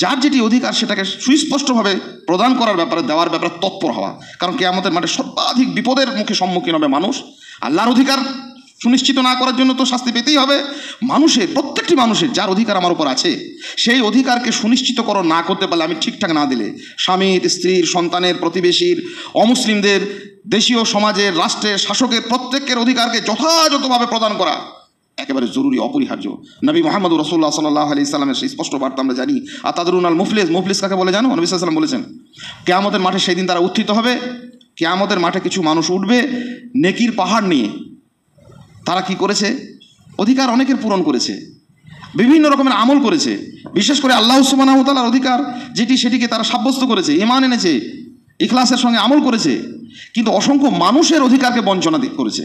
যার যেটি অধিকার সেটাকে সুস্পষ্টভাবে প্রদান করার ব্যাপারে, দেওয়ার ব্যাপারে তৎপর হওয়া। কারণ কিয়ামতের মাঠে সর্বাধিক বিপদের মুখে সম্মুখীন হবে মানুষ। আল্লাহর অধিকার সুনিশ্চিত না করার জন্য তো শাস্তি পেতেই হবে। মানুষের, প্রত্যেকটি মানুষের যার অধিকার আমার উপর আছে, সেই অধিকারকে সুনিশ্চিতকরণ না করতে পারলে, আমি ঠিকঠাক না দিলে, স্বামীর, স্ত্রীর, সন্তানের, প্রতিবেশীর, অমুসলিমদের, দেশীয় সমাজের, রাষ্ট্রের, শাসকের প্রত্যেকের অধিকারকে যথাযথভাবে প্রদান করা একেবারে জরুরি, অপরিহার্য। নবী মুহাম্মদ রাসূলুল্লাহ সাল্লাল্লাহু আলাইহি সাল্লামের সেই স্পষ্ট বার্তা আমরা জানি। আর তাদরুন আল মুফলিস, মুফলিস কাকে বলে জানো? নবী সাল্লাল্লাহু আলাইহি সাল্লাম বলেছেন, কিয়ামতের মাঠে সেই দিন তারা উত্থিত হবে। কিয়ামতের মাঠে কিছু মানুষ উঠবে নেকির পাহাড় নিয়ে। তারা কি করেছে? অধিকার অনেকের পূরণ করেছে, বিভিন্ন রকমের আমল করেছে, বিশেষ করে আল্লাহ সুবহানাহু ওয়া তাআলার অধিকার যেটি, সেটিকে তারা সাব্যস্ত করেছে, ঈমান এনেছে, ইখলাসের সঙ্গে আমল করেছে। কিন্তু অসংখ্য মানুষের অধিকারকে বঞ্চনা করেছে,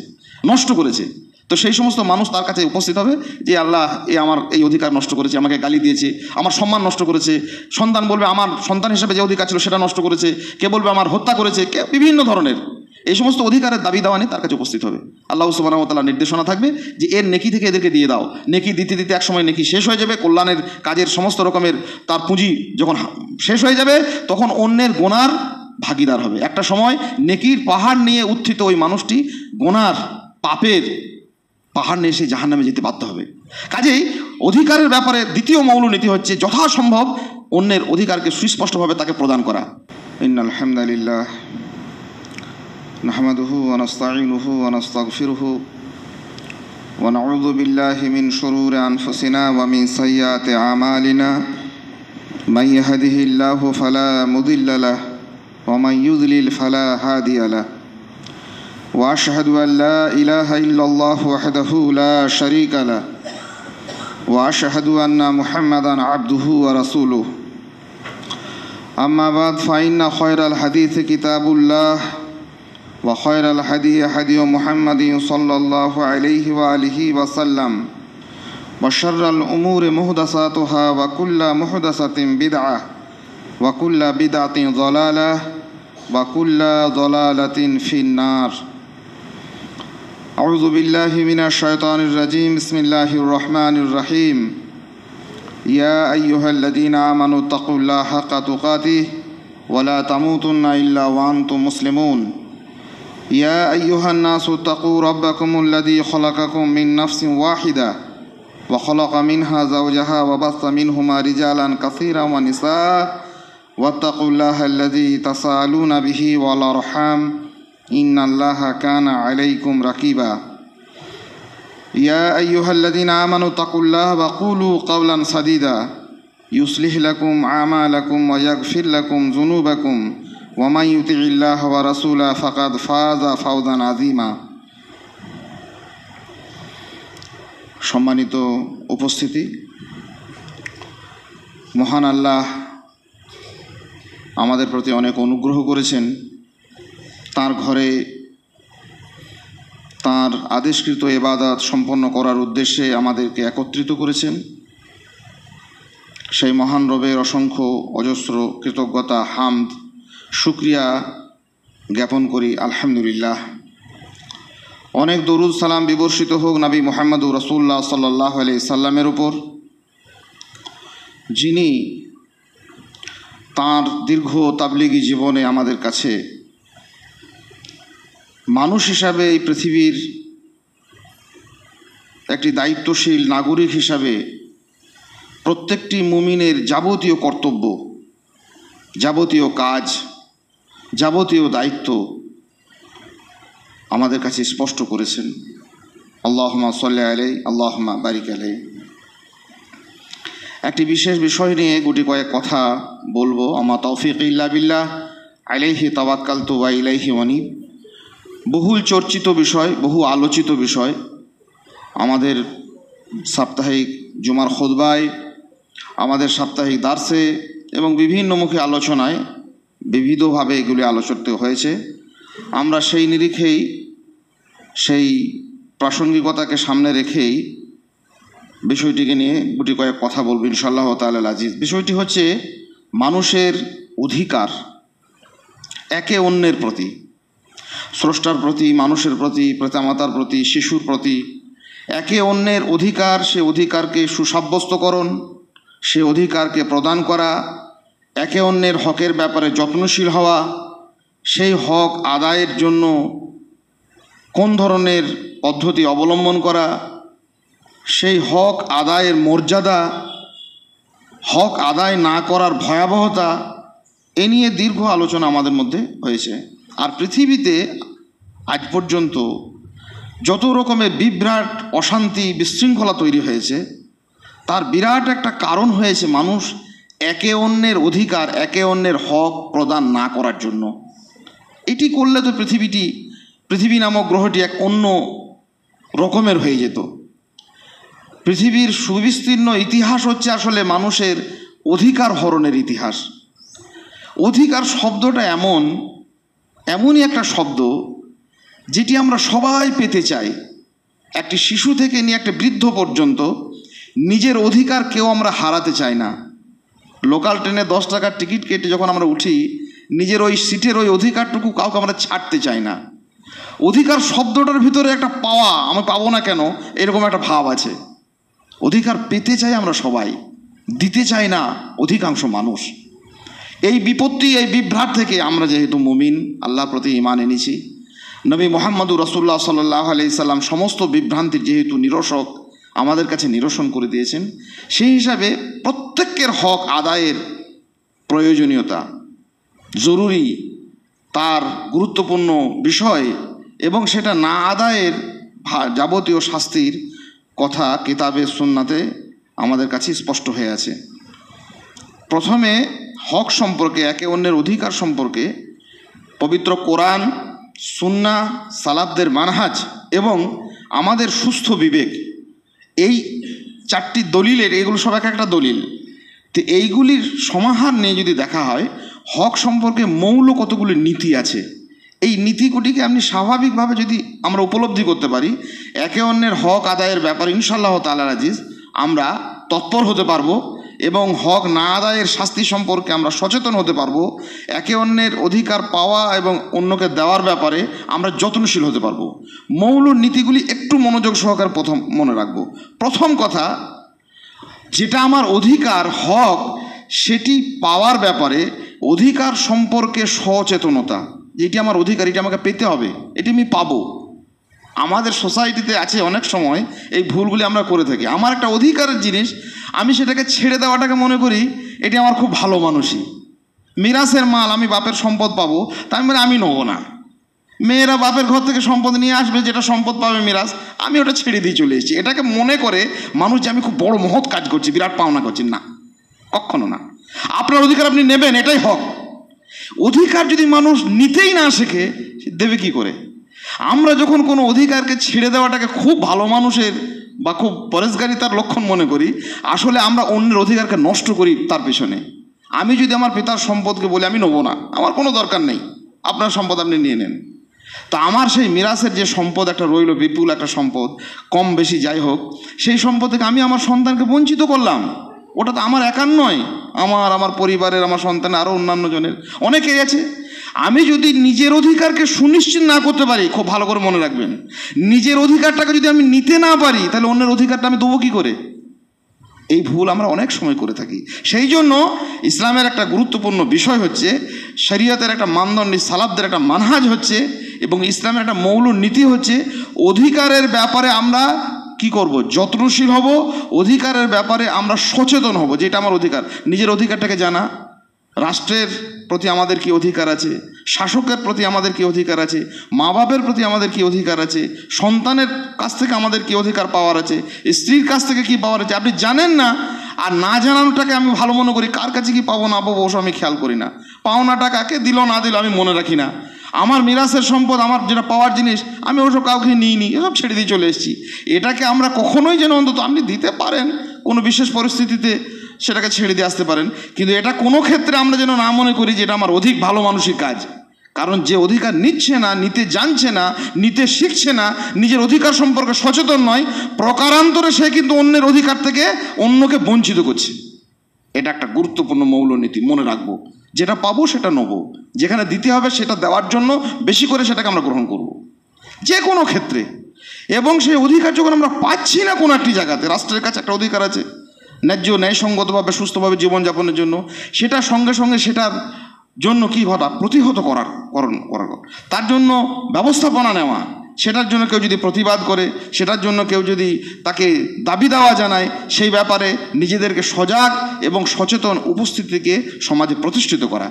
নষ্ট করেছে। তো সেই সমস্ত মানুষ তার কাছে উপস্থিত হবে যে আল্লাহ, আমার এই অধিকার নষ্ট করেছে, আমাকে গালি দিয়েছে, আমার সম্মান নষ্ট করেছে। সন্তান বলবে আমার সন্তান হিসেবে যে অধিকার ছিল সেটা নষ্ট করেছে, কে বলবে আমার হত্যা করেছে, কে বিভিন্ন ধরনের এই সমস্ত অধিকারের দাবি দেওয়া নিয়ে তার কাছে উপস্থিত হবে। আল্লাহ সুবহানাহু ওয়া তাআলার নির্দেশনা থাকবে যে এর নেকি থেকে এদেরকে দিয়ে দাও। নেকি দিতে দিতে একসময় নেকি শেষ হয়ে যাবে, কল্যাণের কাজের সমস্ত রকমের তার পুঁজি যখন শেষ হয়ে যাবে, তখন অন্যের গোনার ভাগিদার হবে। একটা সময় নেকির পাহাড় নিয়ে উত্থিত ওই মানুষটি গোনার, পাপের পাহাড় নিয়ে সে জাহান্নামে যেতে বাধ্য হবে। কাজেই অধিকারের ব্যাপারে দ্বিতীয় মৌলনীতি হচ্ছে যথাসম্ভব অন্যের অধিকারকে সুস্পষ্টভাবে তাকে প্রদান করা। ইন্নাল হামদালিল্লাহ নাহমাদুহু ওয়া নাস্তাঈনুহু ওয়া নাস্তাগফিরুহু ওয়া নাউযু বিল্লাহি মিন শুরুরি আনফুসিনা ওয়া মিন সাইয়্যাতি আমালিনা মান ইয়াহদিহিল্লাহু ফালা মুদিল্লা লাহু ওয়া মান ইউদ্লিল ফালা হাদিয়া লাহু وأشهد أن لا إله إلا الله وحده لا شريك له وأشهد أن محمدا عبده ورسوله أما بعد فإن خير الحديث كتاب الله وخير الهدي هدي محمد صلى الله عليه وآله وسلم وشر الأمور محدثاتها وكل محدثة بدعة وكل بدعة ضلالة وكل ضلالة في النار أعوذ بالله من الشيطان الرجيم بسم الله الرحمن الرحيم يا أيها الذين آمنوا اتقوا الله حق تقاته ولا تموتن إلا وأنتم مسلمون يا أيها الناس اتقوا ربكم الذي خلقكم من نفس واحدة وخلق منها زوجها وبث منهما رجالا كثيرا ونساء واتقوا الله الذي تساءلون به والأرحام إن الله كان عليكم رقيبا يا أيها الذين آمنوا اتقوا الله وقولوا قولا سديدا يصلح لكم أعمالكم ويغفر لكم ذنوبكم ومن يطع الله ورسوله فقد فاز فوزا عظيما। সম্মানিত উপস্থিতি, মহান আল্লাহ আমাদের প্রতি অনেক অনুগ্রহ করেছেন। তার ঘরে তার আদেশকৃত ইবাদত সম্পন্ন করার উদ্দেশ্যে আমাদেরকে একত্রিত করেছেন। সেই মহান রবের অসংখ্য অজস্র কৃতজ্ঞতা, হামদ, শুকরিয়া জ্ঞাপন করি আলহামদুলিল্লাহ। অনেক দরুদ সালাম বিবর্ষিত হোক নবী মুহাম্মদ রাসূলুল্লাহ সাল্লাল্লাহু আলাইহি সাল্লামের উপর, যিনি তাঁর দীর্ঘ তাবলীগী জীবনে আমাদের কাছে মানুষ হিসাবে, এই পৃথিবীর একটি দায়িত্বশীল নাগরিক হিসাবে প্রত্যেকটি মুমিনের যাবতীয় কর্তব্য, যাবতীয় কাজ, যাবতীয় দায়িত্ব আমাদের কাছে স্পষ্ট করেছেন। আল্লাহুম্মা সাল্লি আলাইহি আল্লাহুম্মা বারিক আলাইহি। একটি বিশেষ বিষয় নিয়ে গুটি কয়েক কথা বলবো। আমা তৌফিক ইল্লা বিল্লাহ আলাইহি তাওয়াক্কালতু ওয়া ইলাইহি উনীব। বহুল চর্চিত বিষয়, বহু আলোচিত বিষয়। আমাদের সাপ্তাহিক জুমার খুতবায়, আমাদের সাপ্তাহিক দার্সে এবং বিভিন্ন মুখে আলোচনায় বিবিধভাবে এগুলি আলোচিত হয়েছে। আমরা সেই নিরিখেই, সেই প্রাসঙ্গিকতাকে সামনে রেখেই বিষয়টিকে নিয়ে গুটি কয়েক কথা বলব ইনশাআল্লাহ তাআলা আজিজ। বিষয়টি হচ্ছে মানুষের অধিকার একে অন্যের প্রতি, স্রষ্টার প্রতি, মানুষের প্রতি, পিতামাতার প্রতি, শিশুর প্রতি একে অন্যের অধিকার, সে অধিকারকে সুসাব্যস্তকরণ, সে অধিকারকে প্রদান করা, একে অন্যের হকের ব্যাপারে যত্নশীল হওয়া, সেই হক আদায়ের জন্য কোন ধরনের পদ্ধতি অবলম্বন করা, সেই হক আদায়ের মর্যাদা, হক আদায় না করার ভয়াবহতা, এ নিয়ে দীর্ঘ আলোচনা আমাদের মধ্যে হয়েছে। আর পৃথিবীতে আজ পর্যন্ত যত রকমের বিভ্রাট, অশান্তি, বিশৃঙ্খলা তৈরি হয়েছে, তার বিরাট একটা কারণ হয়েছে মানুষ একে অন্যের অধিকার, একে অন্যের হক প্রদান না করার জন্য। এটি করলে তো পৃথিবী নামক গ্রহটি এক অন্য রকমের হয়ে যেত। পৃথিবীর সুবিস্তীর্ণ ইতিহাস হচ্ছে আসলে মানুষের অধিকার হরণের ইতিহাস। অধিকার শব্দটা এমনই একটা শব্দ যেটি আমরা সবাই পেতে চাই। একটি শিশু থেকে নিয়ে একটা বৃদ্ধ পর্যন্ত নিজের অধিকার কেউ আমরা হারাতে চাই না। লোকাল ট্রেনে 10 টাকার টিকিট কেটে যখন আমরা উঠি, নিজের ওই সিটের ওই অধিকারটুকু কাউকে আমরা ছাড়তে চাই না। অধিকার শব্দটার ভিতরে একটা পাওয়া, আমি পাবো না কেন, এরকম একটা ভাব আছে। অধিকার পেতে চাই আমরা সবাই, দিতে চাই না অধিকাংশ মানুষ। এই বিপত্তি, এই বিভ্রাট থেকে আমরা যেহেতু মুমিন, আল্লাহর প্রতি ঈমান এনেছি, নবী মুহাম্মদুর রাসূলুল্লাহ সাল্লাল্লাহু আলাইহি সাল্লাম সমস্ত বিভ্রান্তির যেহেতু নিরসক আমাদের কাছে নিরসন করে দিয়েছেন, সেই হিসাবে প্রত্যেকের হক আদায়ের প্রয়োজনীয়তা, জরুরি, তার গুরুত্বপূর্ণ বিষয়, এবং সেটা না আদায়ের যাবতীয় শাস্তির কথা কিতাবে সুন্নাতে আমাদের কাছে স্পষ্ট হয়ে আছে। প্রথমে হক সম্পর্কে, একে অন্যের অধিকার সম্পর্কে পবিত্র কোরআন, সুন্নাহ, সালাফদের মানহাজ এবং আমাদের সুস্থ বিবেক, এই 4টি দলিলের, এগুলো সব একটা দলিল, তো এইগুলির সমাহার নিয়ে যদি দেখা হয়, হক সম্পর্কে মৌল কতগুলি নীতি আছে। এই নীতিগুলিকে আপনি স্বাভাবিকভাবে যদি আমরা উপলব্ধি করতে পারি, একে অন্যের হক আদায়ের ব্যাপারে ইনশাআল্লাহ তাআলা আজিজ আমরা তৎপর হতে পারবো এবং হক না আদায়ের শাস্তি সম্পর্কে আমরা সচেতন হতে পারবো। একে অন্যের অধিকার পাওয়া এবং অন্যকে দেওয়ার ব্যাপারে আমরা যত্নশীল হতে পারবো। মৌল নীতিগুলি একটু মনোযোগ সহকারে প্রথম মনে রাখবো। প্রথম কথা, যেটা আমার অধিকার, হক, সেটি পাওয়ার ব্যাপারে অধিকার সম্পর্কে সচেতনতা। যেটি আমার অধিকার, এটি আমাকে পেতে হবে, এটি আমি পাবো। আমাদের সোসাইটিতে আছে অনেক সময় এই ভুলগুলি আমরা করে থাকি। আমার একটা অধিকারের জিনিস, আমি সেটাকে ছেড়ে দেওয়াটাকে মনে করি এটি আমার খুব ভালো মানুষই। মিরাসের মাল, আমি বাপের সম্পদ পাবো, তাই মানে আমি নেবো না। মেয়েরা বাপের ঘর থেকে সম্পদ নিয়ে আসবে, যেটা সম্পদ পাবে মিরাস, আমি ওটা ছেড়ে দিয়ে চলে এসেছি। এটাকে মনে করে মানুষ যে আমি খুব বড় মহৎ কাজ করছি, বিরাট পাওনা করছি। না, কখনো না। আপনার অধিকার আপনি নেবেন, এটাই হক। অধিকার যদি মানুষ নিতেই না শেখে, দেবে কি করে? আমরা যখন কোনো অধিকারকে ছেড়ে দেওয়াটাকে খুব ভালো মানুষের বা খুব পরেশগারিতার লক্ষণ মনে করি, আসলে আমরা অন্যের অধিকারকে নষ্ট করি তার পেছনে। আমি যদি আমার পিতার সম্পদকে বলি আমি নেবো না, আমার কোনো দরকার নেই, আপনার সম্পদ আপনি নিয়ে নেন, তা আমার সেই মিরাসের যে সম্পদ একটা রইল, বিপুল একটা সম্পদ, কম বেশি যাই হোক, সেই সম্পদ থেকে আমি আমার সন্তানকে বঞ্চিত করলাম। ওটা তো আমার একার নয়, আমার পরিবারের, আমার সন্তানের, আরও অন্যান্য জনের অনেকেই আছে। আমি যদি নিজের অধিকারকে সুনিশ্চিত না করতে পারি, খুব ভালো করে মনে রাখবেন, নিজের অধিকারটাকে যদি আমি নিতে না পারি, তাহলে অন্যের অধিকারটা আমি দেবো কী করে? এই ভুল আমরা অনেক সময় করে থাকি। সেই জন্য ইসলামের একটা গুরুত্বপূর্ণ বিষয় হচ্ছে, শরীয়তের একটা মানদণ্ড, সালাফদের একটা মানহাজ হচ্ছে, এবং ইসলামের একটা মৌল নীতি হচ্ছে, অধিকারের ব্যাপারে আমরা কি করব? যত্নশীল হব। অধিকারের ব্যাপারে আমরা সচেতন হব, যেটা আমার অধিকার, নিজের অধিকারটাকে জানা। রাষ্ট্রের প্রতি আমাদের কি অধিকার আছে, শাসকের প্রতি আমাদের কি অধিকার আছে, মা বাপের প্রতি আমাদের কি অধিকার আছে, সন্তানের কাছ থেকে আমাদের কি অধিকার পাওয়ার আছে, স্ত্রীর কাছ থেকে কি পাওয়ার আছে, আপনি জানেন না। আর না জানানোটাকে আমি ভালো মনে করি, কার কাছে কি পাবো না পাবো ওসব আমি খেয়াল করি না। পাওনাটা কাকে দিল না দিল আমি মনে রাখি না। আমার মিরাসের সম্পদ, আমার যেটা পাওয়ার জিনিস, আমি ওসব কাউকে নিইনি, এসব ছেড়ে দিয়ে চলে এসেছি। এটাকে আমরা কখনোই যেন, অন্তত আপনি দিতে পারেন কোনো বিশেষ পরিস্থিতিতে, সেটাকে ছেড়ে দিয়ে আসতে পারেন, কিন্তু এটা কোনো ক্ষেত্রে আমরা যেন না মনে করি যে এটা আমার অধিক ভালো মানুষের কাজ। কারণ যে অধিকার নিচ্ছে না, নিতে জানছে না, নিতে শিখছে না, নিজের অধিকার সম্পর্কে সচেতন নয়, প্রকারান্তরে সে কিন্তু অন্যের অধিকার থেকে অন্যকে বঞ্চিত করছে। এটা একটা গুরুত্বপূর্ণ মৌলনীতি, মনে রাখবো। যেটা পাবো সেটা নেবো, যেখানে দিতে হবে সেটা দেওয়ার জন্য বেশি করে সেটাকে আমরা গ্রহণ করব, যে কোনো ক্ষেত্রে। এবং সেই অধিকার যখন আমরা পাচ্ছি না কোনো একটি জায়গাতে, রাষ্ট্রের কাছে একটা অধিকার আছে, ন্যায়সঙ্গতভাবে সুস্থভাবে জীবনযাপনের জন্য, সেটার সঙ্গে সঙ্গে সেটার জন্য কী ঘটা প্রতিহত করার তার জন্য ব্যবস্থাপনা নেওয়া, সেটার জন্য কেউ যদি প্রতিবাদ করে, সেটার জন্য কেউ যদি তাকে দাবি দেওয়া জানায়, সেই ব্যাপারে নিজেদেরকে সজাগ এবং সচেতন উপস্থিতিকে সমাজে প্রতিষ্ঠিত করা।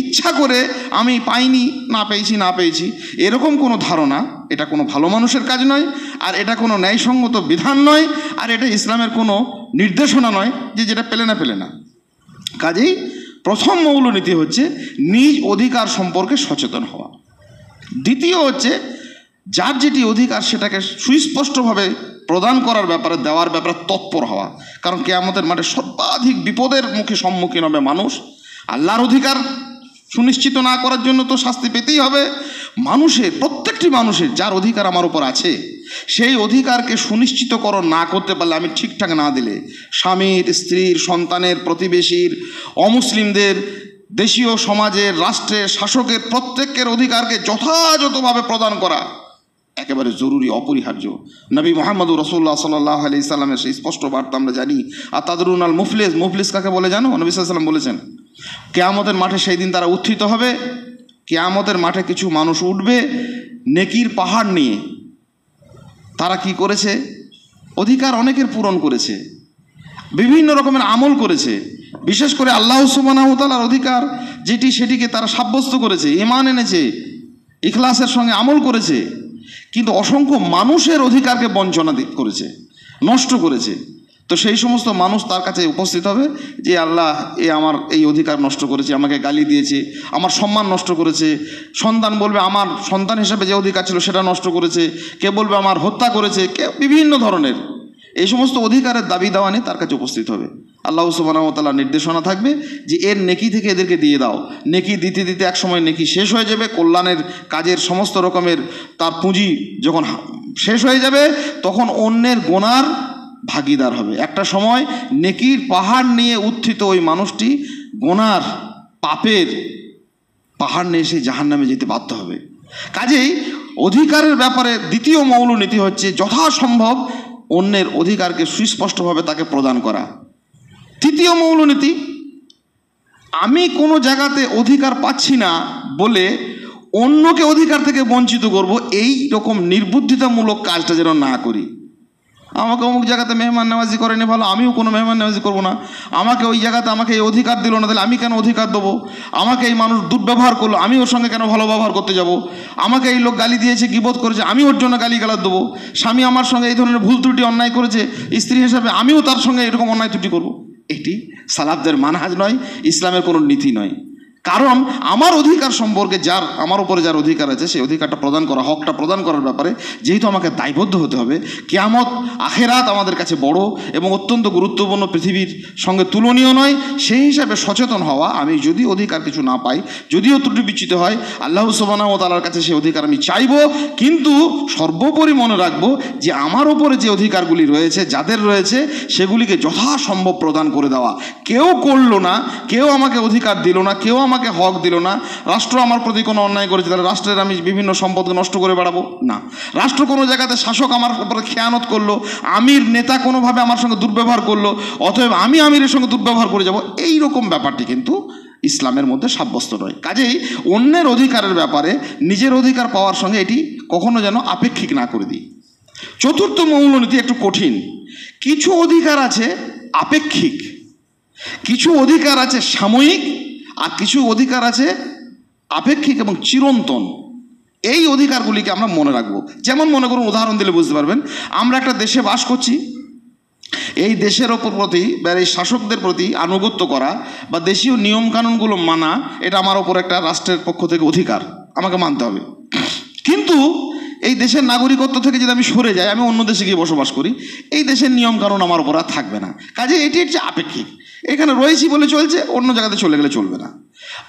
ইচ্ছা করে আমি পাইনি, না পেয়েছি এরকম কোনো ধারণা, এটা কোনো ভালো মানুষের কাজ নয়, আর এটা কোনো ন্যায়সঙ্গত বিধান নয়, আর এটা ইসলামের কোনো নির্দেশনা নয় যে যেটা পেলে না। কাজেই প্রথম মৌলনীতি হচ্ছে নিজ অধিকার সম্পর্কে সচেতন হওয়া। দ্বিতীয় হচ্ছে যার যেটি অধিকার সেটাকে সুস্পষ্টভাবে প্রদান করার ব্যাপারে, দেওয়ার ব্যাপারে তৎপর হওয়া। কারণ কিয়ামতের মাঠে সর্বাধিক বিপদের সম্মুখীন হবে মানুষ। আল্লাহর অধিকার সুনিশ্চিত না করার জন্য তো শাস্তি পেতেই হবে। প্রত্যেকটি মানুষের যার অধিকার আমার উপর আছে, সেই অধিকারকে সুনিশ্চিতকরণ না করতে পারলে, আমি ঠিকঠাক না দিলে, স্বামীর, স্ত্রীর, সন্তানের, প্রতিবেশীর, অমুসলিমদের, দেশীয় সমাজের, রাষ্ট্রের, শাসকের প্রত্যেকের অধিকারকে যথাযথভাবে প্রদান করা একেবারে জরুরি, অপরিহার্য। নবী মুহাম্মদ রাসূলুল্লাহ সাল্লাল্লাহু আলাইহি সাল্লামের সেই স্পষ্ট বার্তা আমরা জানি। আর তাদরুন আল মুফলিস কাকে বলে জানো? নবী সাল্লাল্লাহু আলাইহি সাল্লাম বলেছেন, কিয়ামতের মাঠে সেই দিন তারা উত্থিত হবে। কিয়ামতের মাঠে কিছু মানুষ উঠবে নেকির পাহাড় নিয়ে। তারা কি করেছে? অধিকার অনেকের পূরণ করেছে, বিভিন্ন রকমের আমল করেছে, বিশেষ করে আল্লাহ সুবহানাহু ওয়া তাআলার অধিকার সেটিকে তারা সাব্যস্ত করেছে, ঈমান এনেছে, ইখলাসের সঙ্গে আমল করেছে। কিন্তু অসংখ্য মানুষের অধিকারকে বঞ্চনা করেছে, নষ্ট করেছে। তো সেই সমস্ত মানুষ তার কাছে উপস্থিত হবে যে আল্লাহ, আমার এই অধিকার নষ্ট করেছে, আমাকে গালি দিয়েছে, আমার সম্মান নষ্ট করেছে। সন্তান বলবে আমার সন্তান হিসেবে যে অধিকার ছিল সেটা নষ্ট করেছে, কে বলবে আমার হত্যা করেছে, কে বিভিন্ন ধরনের এই সমস্ত অধিকারের দাবি দেওয়া নিয়ে তার কাছে উপস্থিত হবে। আল্লাহ সুবহানাহু ওয়া তাআলার নির্দেশনা থাকবে যে এর নেকি থেকে এদেরকে দিয়ে দাও। নেকি দিতে দিতে একসময় নেকি শেষ হয়ে যাবে, কল্যাণের কাজের সমস্ত রকমের তার পুঁজি যখন শেষ হয়ে যাবে, তখন অন্যের গোনার ভাগিদার হবে। একটা সময় নেকির পাহাড় নিয়ে উত্থিত ওই মানুষটি গোনার পাপের পাহাড় নিয়ে এসে জাহান্নামে যেতে বাধ্য হবে। কাজেই অধিকারের ব্যাপারে দ্বিতীয় মৌলনীতি হচ্ছে যথাসম্ভব অন্যের অধিকারকে সুস্পষ্টভাবে তাকে প্রদান করা। তৃতীয় মৌলনীতি, আমি কোনো জায়গাতে অধিকার পাচ্ছি না বলে অন্যকে অধিকার থেকে বঞ্চিত করব, এই রকম নির্বুদ্ধিতামূলক কাজটা যেন না করি। আমাকে অমুক জায়গাতে মেহমান নেওয়াজি করেনি, ভালো, আমিও কোনো মেহমান নেওয়াজি করবো না। আমাকে ওই জায়গাতে আমাকে এই অধিকার দিল না, তাহলে আমি কেন অধিকার দেবো? আমাকে এই মানুষ দুর্ব্যবহার করলো, আমি ওর সঙ্গে কেন ভালো ব্যবহার করতে যাব? আমাকে এই লোক গালি দিয়েছে, গীবত করেছে, আমি ওর জন্য গালি গালাজ দেবো। স্বামী আমার সঙ্গে এই ধরনের ভুল ত্রুটি অন্যায় করেছে, স্ত্রী হিসাবে আমিও তার সঙ্গে এরকম অন্যায় ত্রুটি করবো। এটি সালাফদের মানহাজ নয়, ইসলামের কোনো নীতি নয়। কারণ আমার অধিকার সম্পর্কে আমার উপরে যার অধিকার আছে, সেই অধিকারটা প্রদান করা, হকটা প্রদান করার ব্যাপারে যেহেতু আমাকে দায়বদ্ধ হতে হবে, কিয়ামত আখেরাত আমাদের কাছে বড় এবং অত্যন্ত গুরুত্বপূর্ণ, পৃথিবীর সঙ্গে তুলনীয় নয়। সেই হিসাবে সচেতন হওয়া, আমি যদি অধিকার কিছু না পাই, যদিও ত্রুটি বিচ্যুত হয়, আল্লাহ সুবহানাহু ওয়া তাআলার কাছে সেই অধিকার আমি চাইব, কিন্তু সর্বোপরি মনে রাখবো যে আমার ওপরে যে অধিকারগুলি রয়েছে, যাদের রয়েছে, সেগুলিকে যথাসম্ভব প্রদান করে দেওয়া। কেউ করলো না, কেউ আমাকে অধিকার দিল না, কেউ আমাকে হক দিল না, রাষ্ট্র আমার প্রতি কোনো অন্যায় করেছে, তাহলে রাষ্ট্রের আমি বিভিন্ন সম্পদকে নষ্ট করে বেড়াবো না। রাষ্ট্র কোনো জায়গাতে শাসক আমার উপরে খেয়ানত করলো, আমির নেতা কোনোভাবে আমার সঙ্গে দুর্ব্যবহার করলো, অতএব আমি আমিরের সঙ্গে দুর্ব্যবহার করে যাব, এই রকম ব্যাপারটি কিন্তু ইসলামের মধ্যে সাব্যস্ত নয়। কাজেই অন্যের অধিকারের ব্যাপারে নিজের অধিকার পাওয়ার সঙ্গে এটি কখনো যেন আপেক্ষিক না করে দিই। চতুর্থ মৌলনীতি একটু কঠিন। কিছু অধিকার আছে আপেক্ষিক, কিছু অধিকার আছে সাময়িক, আর কিছু অধিকার আছে আপেক্ষিক এবং চিরন্তন। এই অধিকারগুলিকে আমরা মনে রাখবো। যেমন মনে করুন, উদাহরণ দিলে বুঝতে পারবেন, আমরা একটা দেশে বাস করছি, এই দেশের ওপর প্রতি বা এই শাসকদের প্রতি আনুগত্য করা বা দেশীয় নিয়মকানুনগুলো মানা, এটা আমার ওপর একটা রাষ্ট্রের পক্ষ থেকে অধিকার, আমাকে মানতে হবে। কিন্তু এই দেশের নাগরিকত্ব থেকে যদি আমি সরে যাই, আমি অন্য দেশে গিয়ে বসবাস করি, এই দেশের নিয়মকানুন আমার ওপর আর থাকবে না। কাজে এটি হচ্ছে আপেক্ষিক, এখানে রয়েছি বলে চলছে, অন্য জায়গাতে চলে গেলে চলবে না।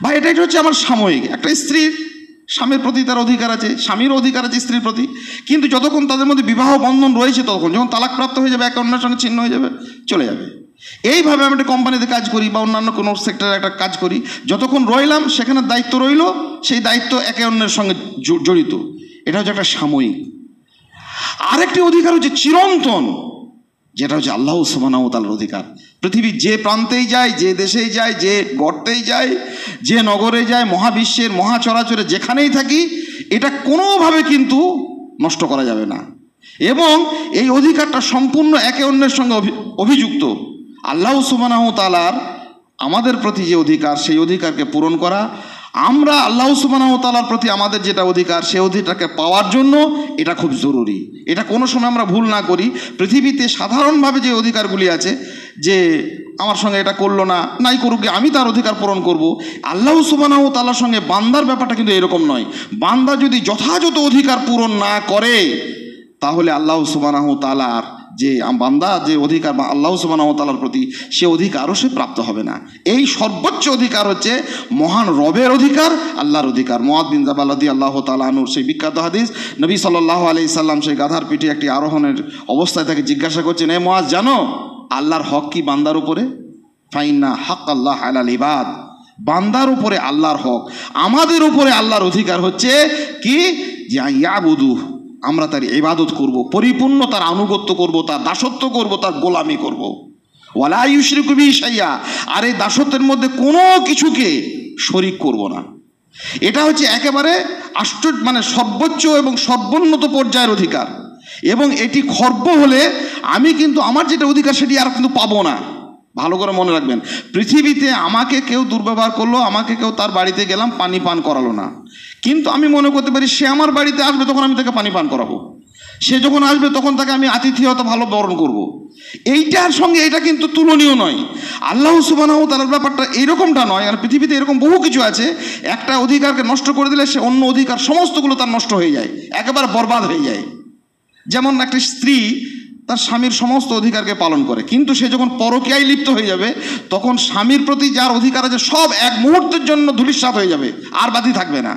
বা এটা হচ্ছে আমার সাময়িক। একটা স্ত্রীর স্বামীর প্রতি তার অধিকার আছে, স্বামীরও অধিকার আছে স্ত্রীর প্রতি, কিন্তু যতক্ষণ তাদের মধ্যে বিবাহ বন্ধন রয়েছে, ততক্ষণ, যখন তালাকপ্রাপ্ত হয়ে যাবে, একে অন্যের সঙ্গে ছিন্ন হয়ে যাবে, চলে যাবে। এইভাবে আমি একটা কোম্পানিতে কাজ করি বা অন্যান্য কোনো সেক্টরে একটা কাজ করি, যতক্ষণ রইলাম সেখানে দায়িত্ব রইল, সেই দায়িত্ব একে অন্যের সঙ্গে জড়িত। এটা হচ্ছে একটা সাময়িক। আরেকটি অধিকার হচ্ছে চিরন্তন। যেটা হচ্ছে আল্লাহ সুবহানাহু ওয়া তাআলার অধিকার। পৃথিবীর যে প্রান্তেই যায়, যে দেশেই যায়, যে গর্তেই যায়, যে নগরে যায়, মহাবিশ্বের মহাচরাচরে যেখানেই থাকি, এটা কোনোভাবে কিন্তু নষ্ট করা যাবে না। এবং এই অধিকারটা সম্পূর্ণ একে অন্যের সঙ্গে অভিযুক্ত। আল্লাহ সুবহানাহু ওয়া তাআলার আমাদের প্রতি যে অধিকার, সেই অধিকারকে পূরণ করা, আমরা আল্লাহ সুবহানাহু ওয়া তাআলার প্রতি আমাদের যেটা অধিকার, সেই অধিকারকে পাওয়ার জন্য এটা খুব জরুরি। এটা কোনো সময় আমরা ভুল না করি। পৃথিবীতে সাধারণভাবে যে অধিকারগুলি আছে, যে আমার সঙ্গে এটা করলো না, নাই করুক, আমি তার অধিকার পূরণ করব, আল্লাহ সুবহানাহু ওয়া তাআলার সঙ্গে বান্দার ব্যাপারটা কিন্তু এরকম নয়। বান্দা যদি যথাযথ অধিকার পূরণ না করে, তাহলে আল্লাহ সুবহানাহু ওয়া তাআলার যে বান্দা যে অধিকার বা আল্লাহ সুবহানাহু ওয়া তাআলার প্রতি সে অধিকারও সে প্রাপ্ত হবে না। এই সর্বোচ্চ অধিকার হচ্ছে মহান রবের অধিকার, আল্লাহর অধিকার। মুআয বিন জাবাল রাদিয়াল্লাহু তাআলা আনহুর সেই বিখ্যাত হাদিস, নবী সাল্লাল্লাহু আলাইহি সাল্লাম সেই গাধার পিঠে একটি আরোহণের অবস্থায় তাকে জিজ্ঞাসা করছেন, এ মুআয, জানো আল্লাহর হক কি বান্দার উপরে? ফাইন্না হক আল্লাহ আলাল ইবাদ, বান্দার উপরে আল্লাহর হক, আমাদের উপরে আল্লাহর অধিকার হচ্ছে কি, যে ইয়াবুদু, আমরা তার ইবাদত করব, পরিপূর্ণ তার আনুগত্য করব, তার দাসত্ব করব, তার গোলামি করব। ওয়ালা ইউশরিকু বিহি শাইআ, আর এই দাসত্বের মধ্যে কোনো কিছুকে শরিক করব না। এটা হচ্ছে একেবারে আশ্চর্য, মানে সর্বোচ্চ এবং সর্বোন্নত পর্যায়ের অধিকার। এবং এটি খর্ব হলে আমি কিন্তু আমার যেটা অধিকার সেটি আর কিন্তু পাবো না। ভালো করে মনে রাখবেন, পৃথিবীতে আমাকে কেউ দুর্ব্যবহার করলো, আমাকে কেউ তার বাড়িতে গেলাম, পানি পান করালো না, কিন্তু আমি মনে করতে পারি সে আমার বাড়িতে আসবে, তখন আমি তাকে পানি পান করাবো। সে যখন আসবে তখন তাকে আমি আতিথেয়তা ভালো বরণ করব। এইটার সঙ্গে এটা কিন্তু তুলনীয় নয়। আল্লাহ সুবহানাহু ওয়া তাআলার ব্যাপারটা এইরকমটা নয়। আর পৃথিবীতে এরকম বহু কিছু আছে, একটা অধিকারকে নষ্ট করে দিলে সে অন্য অধিকার সমস্তগুলো তার নষ্ট হয়ে যায়, একেবারে বরবাদ হয়ে যায়। যেমন একটা স্ত্রী তার স্বামীর সমস্ত অধিকারকে পালন করে, কিন্তু সে যখন পরকীয়ায় লিপ্ত হয়ে যাবে, তখন স্বামীর প্রতি যার অধিকার আছে সব এক মুহূর্তের জন্য ধূলিসাৎ হয়ে যাবে, আর বাকি থাকবে না।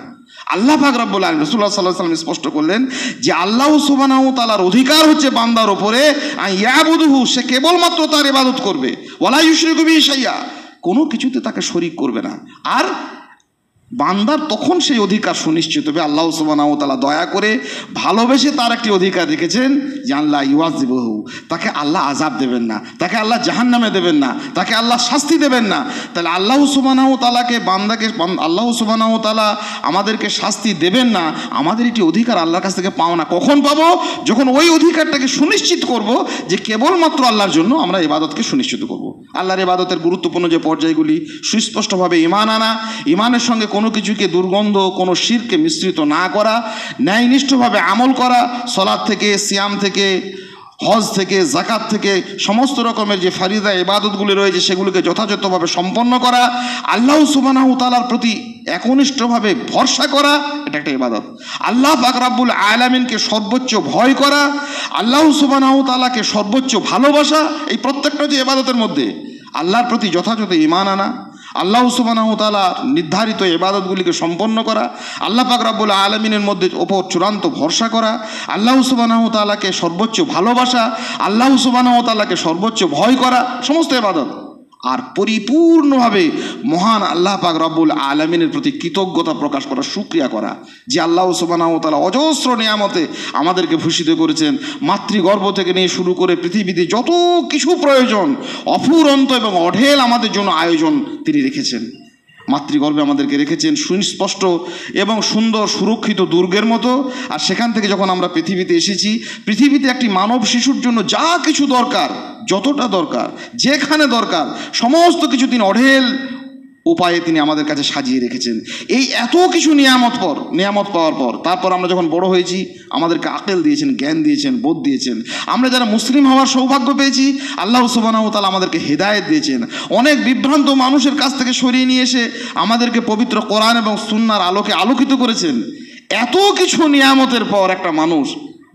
আল্লাহ পাক রব্বুল আলামিন, রাসূলুল্লাহ সাল্লাল্লাহু আলাইহি ওয়াসাল্লাম স্পষ্ট করলেন যে আল্লাহ সুবহানাহু ওয়া তাআলার অধিকার হচ্ছে বান্দার উপরে ইয়াবুদুহু, সে কেবলমাত্র তার ইবাদত করবে, ওয়ালা ইউশরিকু বিহি শাইআ, কোনো কিছুতে তাকে শরীক করবে না। আর বান্দার তখন সেই অধিকার সুনিশ্চিত হবে। আল্লাহ সুবহানাহু ওয়া তাআলা দয়া করে ভালোবেসে তার একটি অধিকার রেখেছেন, যে আল্লাহ ইউআযিবুহু, তাকে আল্লাহ আযাব দেবেন না, তাকে আল্লাহ জাহান্নামে দেবেন না, তাকে আল্লাহ শাস্তি দেবেন না। তাহলে আল্লাহ সুবহানাহু ওয়া তাআলাকে বান্দাকে, আল্লাহ সুবহানাহু ওয়া তাআলা আমাদেরকে শাস্তি দেবেন না, আমাদের এটি অধিকার আল্লাহর কাছ থেকে পাও না। কখন পাবো? যখন ওই অধিকারটাকে সুনিশ্চিত করব যে কেবলমাত্র আল্লাহর জন্য আমরা ইবাদতকে সুনিশ্চিত করব। আল্লাহর ইবাদতের গুরুত্বপূর্ণ যে পর্যায়গুলি, সুস্পষ্টভাবে ঈমান আনা, ঈমানের সঙ্গে কোনো কিছুকে দুর্গন্ধ, কোনো শিরকে মিশ্রিত না করা, ন্যায়নিষ্ঠভাবে আমল করা, সালাত থেকে, সিয়াম থেকে, হজ থেকে, যাকাত থেকে, সমস্ত রকমের যে ফারিদা ইবাদতগুলি রয়েছে সেগুলিকে যথাযথভাবে সম্পন্ন করা, আল্লাহ সুবহানাহু ওয়া তাআলার প্রতি একনিষ্ঠভাবে ভরসা করা, এটা একটা ইবাদত। আল্লাহ পাক রব্বুল আলামিনকে সর্বোচ্চ ভয় করা, আল্লাহ সুবহানাহু ওয়া তাআলাকে সর্বোচ্চ ভালোবাসা, এই প্রত্যেকটা যে ইবাদতের মধ্যে আল্লাহর প্রতি যথাযথ ঈমান আনা, আল্লাহ সুবহানাহু ওয়া তাআলা নির্ধারিত ইবাদতগুলিকে সম্পন্ন করা, আল্লাহ পাক রব্বুল আলামিনের মধ্যে ওপর চূড়ান্ত ভরসা করা, আল্লাহ সুবহানাহু ওয়া তাআলাকে সর্বোচ্চ ভালোবাসা, আল্লাহ সুবহানাহু ওয়া তাআলাকে সর্বোচ্চ ভয় করা, সমস্ত ইবাদত। আর পরিপূর্ণভাবে মহান আল্লাহ পাক রব্বুল আলামিনের প্রতি কৃতজ্ঞতা প্রকাশ করা, শুকরিয়া করা, যে আল্লাহ সুবহানাহু ওয়া তাআলা অজস্র নিয়ামতে আমাদেরকে ভূষিত করেছেন। মাতৃগর্ভ থেকে নিয়ে শুরু করে পৃথিবীতে যত কিছু প্রয়োজন, অফুরন্ত এবং অঢেল আমাদের জন্য আয়োজন তিনি রেখেছেন। মাতৃগর্ভে আমাদেরকে রেখেছেন সুস্পষ্ট এবং সুন্দর সুরক্ষিত দুর্গের মতো। আর সেখান থেকে যখন আমরা পৃথিবীতে এসেছি, পৃথিবীতে একটি মানব শিশুর জন্য যা কিছু দরকার, যতটা দরকার, যেখানে দরকার, সমস্ত কিছু তিনি অঢেল উপায়ে তিনি আমাদের কাছে সাজিয়ে রেখেছেন। এই এত কিছু নিয়ামত পাওয়ার পর, তারপর আমরা যখন বড় হয়েছি, আমাদেরকে আকল দিয়েছেন, জ্ঞান দিয়েছেন, বোধ দিয়েছেন। আমরা যারা মুসলিম হওয়ার সৌভাগ্য পেয়েছি, আল্লাহ সুবহানাহু ওয়া তাআলা আমাদেরকে হেদায়েত দিয়েছেন। অনেক বিভ্রান্ত মানুষের কাছ থেকে সরিয়ে নিয়ে এসে আমাদেরকে পবিত্র কোরআন এবং সুন্নাহর আলোকে আলোকিত করেছেন। এত কিছু নিয়ামতের পর একটা মানুষ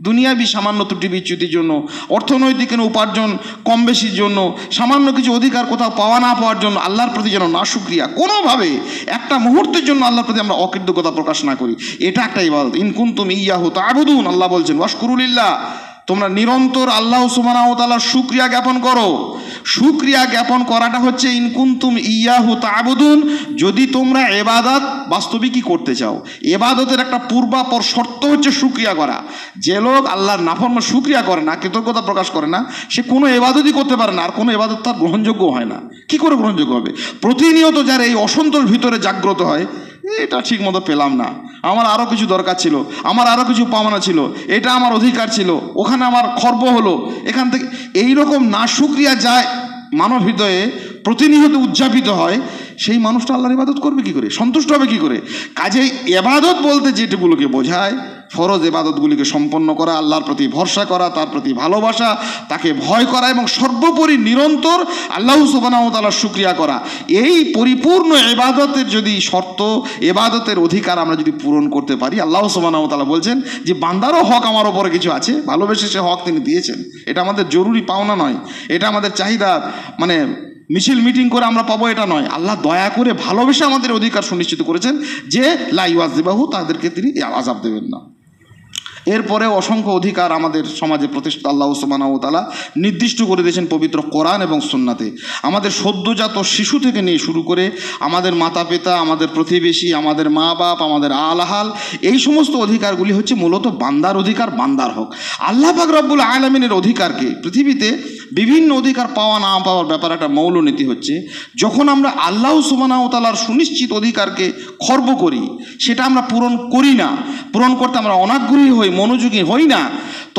দুনিয়াবি সামান্য ত্রুটি বিচ্যুতির জন্য, অর্থনৈতিক উপার্জন কম বেশির জন্য, সামান্য কিছু অধিকার কোথাও পাওয়া না পাওয়ার জন্য আল্লাহর প্রতি যেন না শুকরিয়া, কোনোভাবে একটা মুহূর্তের জন্য আল্লাহর প্রতি আমরা অকৃতজ্ঞতা প্রকাশ না করি, এটা একটা ইবাদত। ইন কুনতুম ইয়াহু তা'বুদুন, আল্লাহ বলছেন ওয়াশকুরু লিল্লাহ, তোমরা নিরন্তর আল্লাহ সুবহানাহু ওয়া তাআলার শুকরিয়া জ্ঞাপন করো। শুকরিয়া জ্ঞাপন করাটা হচ্ছে ইন কুনতুম ইয়াহু তা'বুদুন, যদি তোমরা ইবাদত বাস্তবিকই করতে চাও। ইবাদতের একটা পূর্বাপর শর্ত হচ্ছে শুকরিয়া করা। যে লোক আল্লাহর নাফরমান শুকরিয়া করে না, কৃতজ্ঞতা প্রকাশ করে না, সে কোনো ইবাদতই করতে পারে না, আর কোনো ইবাদত তার গ্রহণযোগ্য হয় না। কি করে গ্রহণযোগ্য হবে? প্রতিনিয়ত যারা এই অসন্তোষ ভিতরে জাগ্রত হয়, এটা ঠিক মতো পেলাম না, আমার আরও কিছু দরকার ছিল, আমার আরও কিছু পাওনা ছিল, এটা আমার অধিকার ছিল, ওখানে আমার খর্ব হলো, এখান থেকে এইরকম না শুকরিয়া যায় মানব হৃদয়ে প্রতিনিয়ত উদযাপিত হয়, সেই মানুষটা আল্লাহর ইবাদত করবে কি করে, সন্তুষ্ট হবে কি করে? কাজেই ইবাদত বলতে যেটুকুলোকে বোঝায়, ফরজ ইবাদতগুলিকে সম্পন্ন করা, আল্লাহর প্রতি ভরসা করা, তার প্রতি ভালোবাসা, তাকে ভয় করা এবং সর্বোপরি নিরন্তর আল্লাহ সুবহানাহু ওয়া তাআলার শুকরিয়া করা, এই পরিপূর্ণ ইবাদতের যদি শর্ত, ইবাদতের অধিকার আমরা যদি পূরণ করতে পারি, আল্লাহ সুবহানাহু ওয়া তাআলা বলছেন যে বান্দারও হক আমার ওপরে কিছু আছে, ভালোবেসে সে হক তিনি দিয়েছেন। এটা আমাদের জরুরি পাওনা নয়, এটা আমাদের চাহিদা, মানে মিছিল মিটিং করে আমরা পাবো এটা নয়। আল্লাহ দয়া করে ভালোবেসে আমাদের অধিকার সুনিশ্চিত করেছেন যে লা ইউআযিবাহু, তাদেরকে তিনি আযাব দেবেন না। এরপরে অসংখ্য অধিকার আমাদের সমাজে প্রতিষ্ঠিত আল্লাহ সুবহানাহু ওয়া তাআলা নির্দিষ্ট করে দিয়েছেন পবিত্র কোরআন এবং সুন্নাতে। আমাদের সদ্যজাত শিশু থেকে নিয়ে শুরু করে আমাদের মাতা পিতা, আমাদের প্রতিবেশী, আমাদের মা বাপ, আমাদের আলাহাল, এই সমস্ত অধিকারগুলি হচ্ছে মূলত বান্দার অধিকার, বান্দার হক। আল্লাহ পাক রব্বুল আলামিনের অধিকারকে, পৃথিবীতে বিভিন্ন অধিকার পাওয়া না পাওয়ার ব্যাপার একটা মৌলনীতি হচ্ছে, যখন আমরা আল্লাহ সুবহানাহু ওয়া তাআলার সুনিশ্চিত অধিকারকে খর্ব করি, সেটা আমরা পূরণ করি না, পূরণ করতে আমরা অনাগ্রহী হই, মনোযোগী হই না,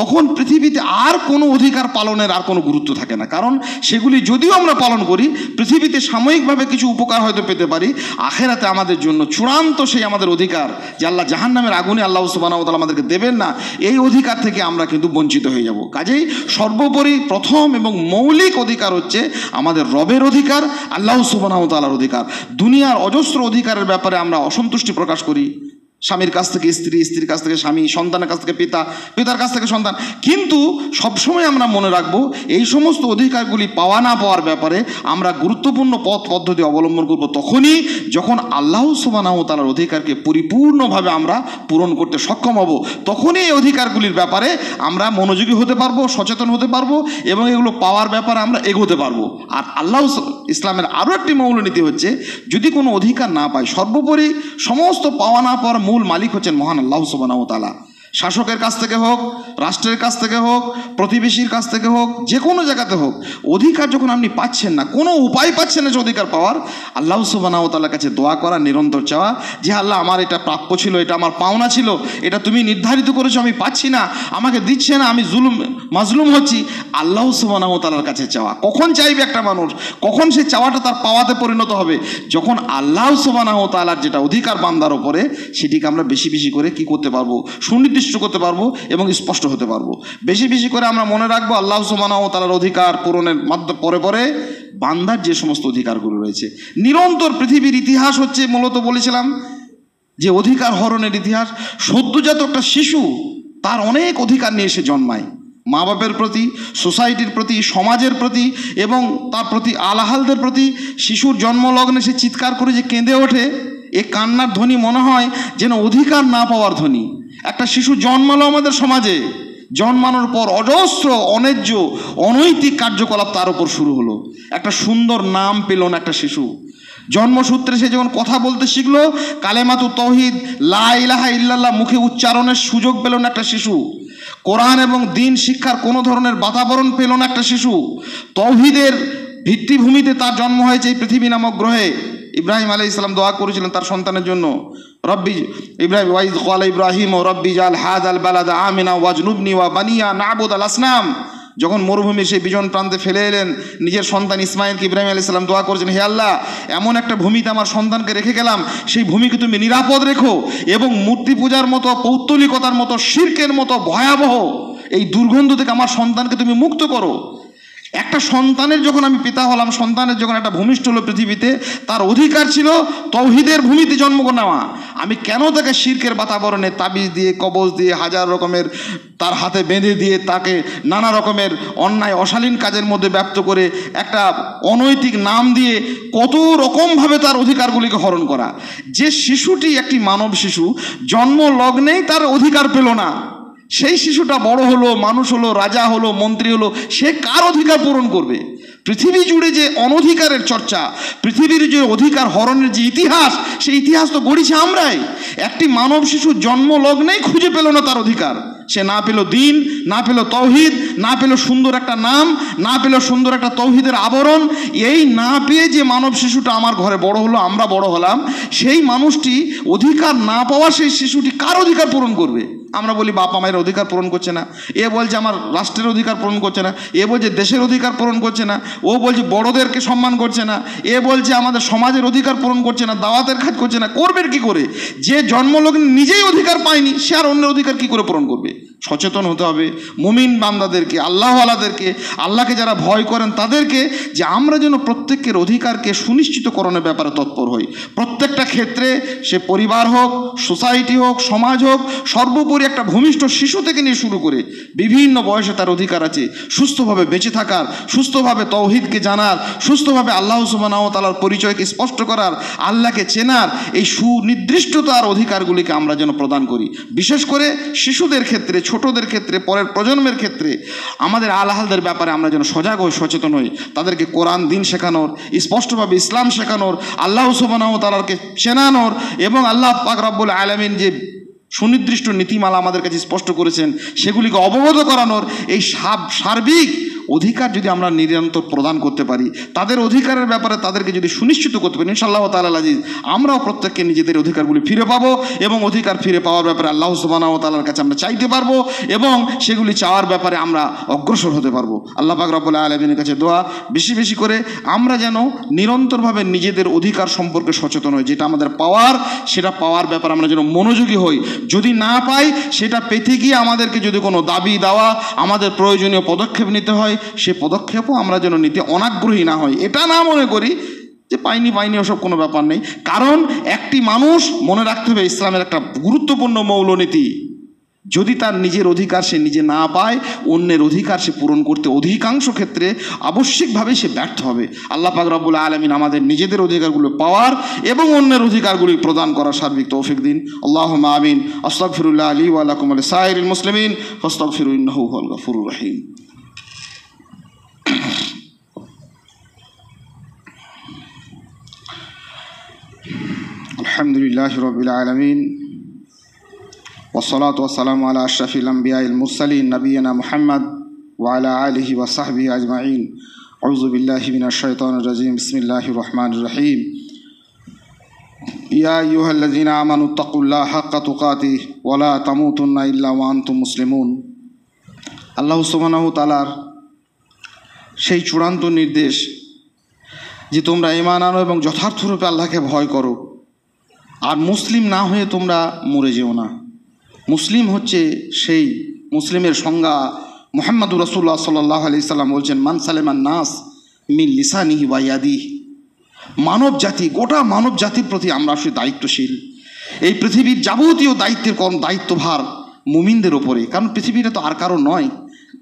তখন পৃথিবীতে আর কোনো অধিকার পালনের আর কোনো গুরুত্ব থাকে না। কারণ সেগুলি যদিও আমরা পালন করি, পৃথিবীতে সাময়িকভাবে কিছু উপকার হয়তো পেতে পারি, আখেরাতে আমাদের জন্য চূড়ান্ত সেই আমাদের অধিকার যে আল্লাহ জাহান্নামের আগুনে আল্লাহ সুবহানাহু ওয়া তাআলা আমাদেরকে দেবেন না, এই অধিকার থেকে আমরা কিন্তু বঞ্চিত হয়ে যাব। কাজেই সর্বোপরি প্রথম এবং মৌলিক অধিকার হচ্ছে আমাদের রবের অধিকার, আল্লাহ সুবহানাহু ওয়া তাআলার অধিকার। দুনিয়ার অজস্র অধিকারের ব্যাপারে আমরা অসন্তুষ্টি প্রকাশ করি, স্বামীর কাছ থেকে স্ত্রী, স্ত্রীর কাছ থেকে স্বামী, সন্তানের কাছ থেকে পিতা, পিতার কাছ থেকে সন্তান, কিন্তু সবসময় আমরা মনে রাখবো এই সমস্ত অধিকারগুলি পাওয়া না পাওয়ার ব্যাপারে আমরা গুরুত্বপূর্ণ পথ পদ্ধতি অবলম্বন করব তখনই যখন আল্লাহ সুবহানাহু ওয়া তাআলার অধিকারকে পরিপূর্ণভাবে আমরা পূরণ করতে সক্ষম হব। তখনই এই অধিকারগুলির ব্যাপারে আমরা মনোযোগী হতে পারবো, সচেতন হতে পারবো এবং এগুলো পাওয়ার ব্যাপারে আমরা এগোতে পারবো। আর ইসলামের আরও একটি মৌলনীতি হচ্ছে, যদি কোনো অধিকার না পাই, সর্বোপরি সমস্ত পাওয়া না পাওয়ার মূল মালিক হচ্ছেন মহান আল্লাহ সুবহানাহু ওয়া তাআলা। শাসকের কাছ থেকে হোক, রাষ্ট্রের কাছ থেকে হোক, প্রতিবেশীর কাছ থেকে হোক, যে কোনো জায়গাতে হোক, অধিকার যখন আপনি পাচ্ছেন না, কোনো উপায় পাচ্ছেন না যে অধিকার পাওয়ার, আল্লাহ সুবহানাহু ওয়া তাআলার কাছে দোয়া করা, নিরন্তর চাওয়া যে আল্লাহ আমার এটা প্রাপ্য ছিল, এটা আমার পাওনা ছিল, এটা তুমি নির্ধারিত করেছো, আমি পাচ্ছি না, আমাকে দিচ্ছে না, আমি মাজলুম হচ্ছি, আল্লাহ সুবহানাহু ওয়া তাআলার কাছে চাওয়া। কখন চাইবে একটা মানুষ, কখন সে চাওয়াটা তার পাওয়াতে পরিণত হবে? যখন আল্লাহ সুবহানাহু ওয়া তাআলার যেটা অধিকার বান্দার ওপরে, সেটিকে আমরা বেশি বেশি করে কি করতে পারবো, সুনির্দিষ্ট করতে পারবো এবং স্পষ্ট হতে পারবো। বেশি বেশি করে আমরা মনে রাখবো আল্লাহ সুবহানাহু ওয়া তাআলার অধিকার পূরণের পরে পরে বান্দার যে সমস্ত অধিকারগুলো রয়েছে। নিরন্তর পৃথিবীর ইতিহাস হচ্ছে মূলত বলেছিলাম যে অধিকার হরণের ইতিহাস। সদ্যজাত একটা শিশু তার অনেক অধিকার নিয়ে এসে জন্মায়, মা বাপের প্রতি, সোসাইটির প্রতি, সমাজের প্রতি এবং তার প্রতি আলাহালদের প্রতি। শিশুর জন্মলগ্নে সে চিৎকার করে যে কেঁদে ওঠে, এ কান্নার ধ্বনি মনে হয় যেন অধিকার না পাওয়ার ধ্বনি। একটা শিশু জন্মালো আমাদের সমাজে, জন্মানোর পর অজস্র অন্যায্য অনৈতিক কার্যকলাপ তার উপর শুরু হলো। একটা সুন্দর নাম পেল না একটা শিশু, জন্মসূত্রে সে যখন কথা বলতে শিখলো, কালেমাতু তাওহীদ লা ইলাহা ইল্লাল্লাহ মুখে উচ্চারণের সুযোগ পেল না একটা শিশু, কোরআন এবং দ্বীন শিক্ষার কোনো ধরনের বাতাবরণ পেল না একটা শিশু। তাওহীদের ভিত্তিভূমিতে তার জন্ম হয়েছে এই পৃথিবী নামক গ্রহে। ইব্রাহিম আলাইহিস সালাম দোয়া করেছিলেন তার সন্তানের জন্য, রব্বি ইব্রাহিম ওয়াইজ ক্বালা ইব্রাহিম ও রব্বি জাল হাযাল বালাদা আমিনা ওয়াজনুবনি ওয়া বানিয়া না'বুদাল আসনাম। যখন মরুভূমির সেই বিজন প্রান্তে ফেলে এলেন নিজের সন্তান ইসমাইলকে, ইব্রাহিম আলাইহিস সালাম দোয়া করেছেন, হে আল্লাহ, এমন একটা ভূমিতে আমার সন্তানকে রেখে গেলাম, সেই ভূমিকে তুমি নিরাপদ রেখো এবং মূর্তি পূজার মতো, পৌত্তলিকতার মতো, শিরকের মতো ভয়াবহ এই দুর্গন্ধ থেকে আমার সন্তানকে তুমি মুক্ত করো। একটা সন্তানের যখন আমি পিতা হলাম, সন্তানের যখন একটা ভূমিষ্ঠ হলো পৃথিবীতে, তার অধিকার ছিল তাওহীদের ভূমিতে জন্ম নেওয়া। আমি কেন তাকে শিরকের বাতাবরণে তাবিজ দিয়ে, কবজ দিয়ে, হাজার রকমের তার হাতে বেঁধে দিয়ে, তাকে নানা রকমের অন্যায় অশালীন কাজের মধ্যে ব্যপ্ত করে, একটা অনৈতিক নাম দিয়ে কত রকমভাবে তার অধিকারগুলিকে হরণ করা। যে শিশুটি একটি মানব শিশু, জন্ম লগ্নেই তার অধিকার পেল না, সেই শিশুটা বড় হলো, মানুষ হলো, রাজা হলো, মন্ত্রী হলো, সে কার অধিকার পূরণ করবে? পৃথিবী জুড়ে যে অনধিকারের চর্চা, পৃথিবীর যে অধিকার হরণের যে ইতিহাস, সেই ইতিহাস তো গড়িছে আমরাই। একটি মানব শিশু জন্ম লগ্নেই খুঁজে পেল না তার অধিকার। সে না পেল দিন, না পেল তৌহিদ, না পেল সুন্দর একটা নাম, না পেল সুন্দর একটা তৌহিদের আবরণ। এই না পেয়ে যে মানব শিশুটা আমার ঘরে বড় হলো, আমরা বড় হলাম, সেই মানুষটি অধিকার না পাওয়া সেই শিশুটি কার অধিকার পূরণ করবে? আমরা বলি বাবা মায়ের অধিকার পূরণ করছে না, এ বলছে আমার রাষ্ট্রের অধিকার পূরণ করছে না, এ বলছে দেশের অধিকার পূরণ করছে না, ও বলছে বড়দেরকে সম্মান করছে না, এ বলছে আমাদের সমাজের অধিকার পূরণ করছে না, দাওয়াতের কাজ করছে না। করবে কি করে? যে জন্মলগ্নে নিজেই অধিকার পায়নি, সে আর অন্যের অধিকার কি করে পূরণ করবে? সচেতন হতে হবে মুমিন বান্দাদেরকে, আল্লাহওয়ালাদেরকে, আল্লাহকে যারা ভয় করেন তাদেরকে, যে আমরা যেন প্রত্যেকের অধিকারকে সুনিশ্চিতকরণের ব্যাপারে তৎপর হই। প্রত্যেকটা ক্ষেত্রে, সে পরিবার হোক, সোসাইটি হোক, সমাজ হোক, সর্বোপরি একটা ভূমিষ্ঠ শিশু থেকে নিয়ে শুরু করে বিভিন্ন বয়সে তার অধিকার আছে সুস্থভাবে বেঁচে থাকার, সুস্থভাবে তৌহিদকে জানার, সুস্থভাবে আল্লাহ সুবহানাহু ওয়া তাআলার পরিচয়কে স্পষ্ট করার, আল্লাহকে চেনার। এই সুনির্দিষ্ট তার অধিকারগুলিকে আমরা যেন প্রদান করি। বিশেষ করে শিশুদের ক্ষেত্রে, ছোটদের ক্ষেত্রে, পরের প্রজন্মের ক্ষেত্রে আমাদের আলাহালদের ব্যাপারে আমরা যেন সজাগ হই, সচেতন হই। তাদেরকে কোরআন দিন শেখানোর, স্পষ্টভাবে ইসলাম শেখানোর, আল্লাহ সুবহানাহু ওয়া তাআলাকে চেনানোর, এবং আল্লাহ পাক রব্বুল আলামিন যে সুনির্দিষ্ট নীতিমালা আমাদের কাছে স্পষ্ট করেছেন সেগুলিকে অবগত করানোর, এই সার্বিক অধিকার যদি আমরা নিরন্তর প্রদান করতে পারি, তাদের অধিকারের ব্যাপারে তাদেরকে যদি সুনিশ্চিত করতে পারি, ইনশাআল্লাহ তাআলা আজিজ আমরাও প্রত্যেককে নিজেদের অধিকারগুলি ফিরে পাবো, এবং অধিকার ফিরে পাওয়ার ব্যাপারে আল্লাহ সুবহানাহু ওয়া তাআলার কাছে আমরা চাইতে পারবো, এবং সেগুলি চাওয়ার ব্যাপারে আমরা অগ্রসর হতে পারবো। আল্লাহ পাক রব্বুল আলামিনের কাছে দোয়া, বেশি বেশি করে আমরা যেন নিরন্তরভাবে নিজেদের অধিকার সম্পর্কে সচেতন হই। যেটা আমাদের পাওয়ার, সেটা পাওয়ার ব্যাপারে আমরা যেন মনোযোগী হই। যদি না পাই, সেটা পেতে গিয়ে আমাদেরকে যদি কোনো দাবি দেওয়া, আমাদের প্রয়োজনীয় পদক্ষেপ নিতে হয়, সে পদক্ষেপও আমরা যেন নিতে অনাগ্রহী না হই। এটা না মনে করি যে পাইনি ওসব কোনো ব্যাপার নেই। কারণ একটি মানুষ মনে রাখতে হবে, ইসলামের একটা গুরুত্বপূর্ণ মৌলনীতি, যদি তার নিজের অধিকার সে নিজে না পায়, অন্যের অধিকার সে পূরণ করতে অধিকাংশ ক্ষেত্রে আবশ্যিকভাবে সে ব্যর্থ হবে। আল্লাহ পাক রব্বুল আলামিন আমাদের নিজেদের অধিকারগুলো পাওয়ার এবং অন্যের অধিকারগুলি প্রদান করার সার্বিক তৌফিক দিন। আল্লাহুম্মা আমিন। আস্তাগফিরুল্লাহ লি ওয়া লাকুম ওয়া লিসাইরিল মুসলিমিন ফাস্তাগফিরু ইন্নাহু হুয়াল গফুরুর রহিম। আলহামদুলিল্লাহি রাব্বিল আলামিন والصلاة والسلام على أشرف الأنبياء المرسلين نبينا محمد وعلى آله وصحبه أجمعين. أعوذ بالله من الشيطان الرجيم. بسم الله الرحمن الرحيم. يا أيها الذين آمنوا اتقوا الله حق تقاته ولا تموتن إلا وأنتم مسلمون. আল্লাহ সুবহানাহু ওয়া তাআলার সেই চূড়ান্ত নির্দেশ যে তোমরা ঈমান আনো এবং যথার্থরূপে আল্লাহকে ভয় করো, আর মুসলিম না হয়ে তোমরা মরে যেও না। মুসলিম হচ্ছে সেই, মুসলিমের সংজ্ঞা মুহাম্মদুর রাসূলুল্লাহ সাল্লাল্লাহু আলাইহি সাল্লাম বলছেন, মান সালামান নাস মিন লিসানিহি ওয়া ইয়াদিহি। মানব জাতি, গোটা মানব জাতির প্রতি আমরা আসলে দায়িত্বশীল। এই পৃথিবীর যাবতীয় দায়িত্বভার মুমিনদের ওপরে। কারণ পৃথিবীটা তো আর কারো নয়।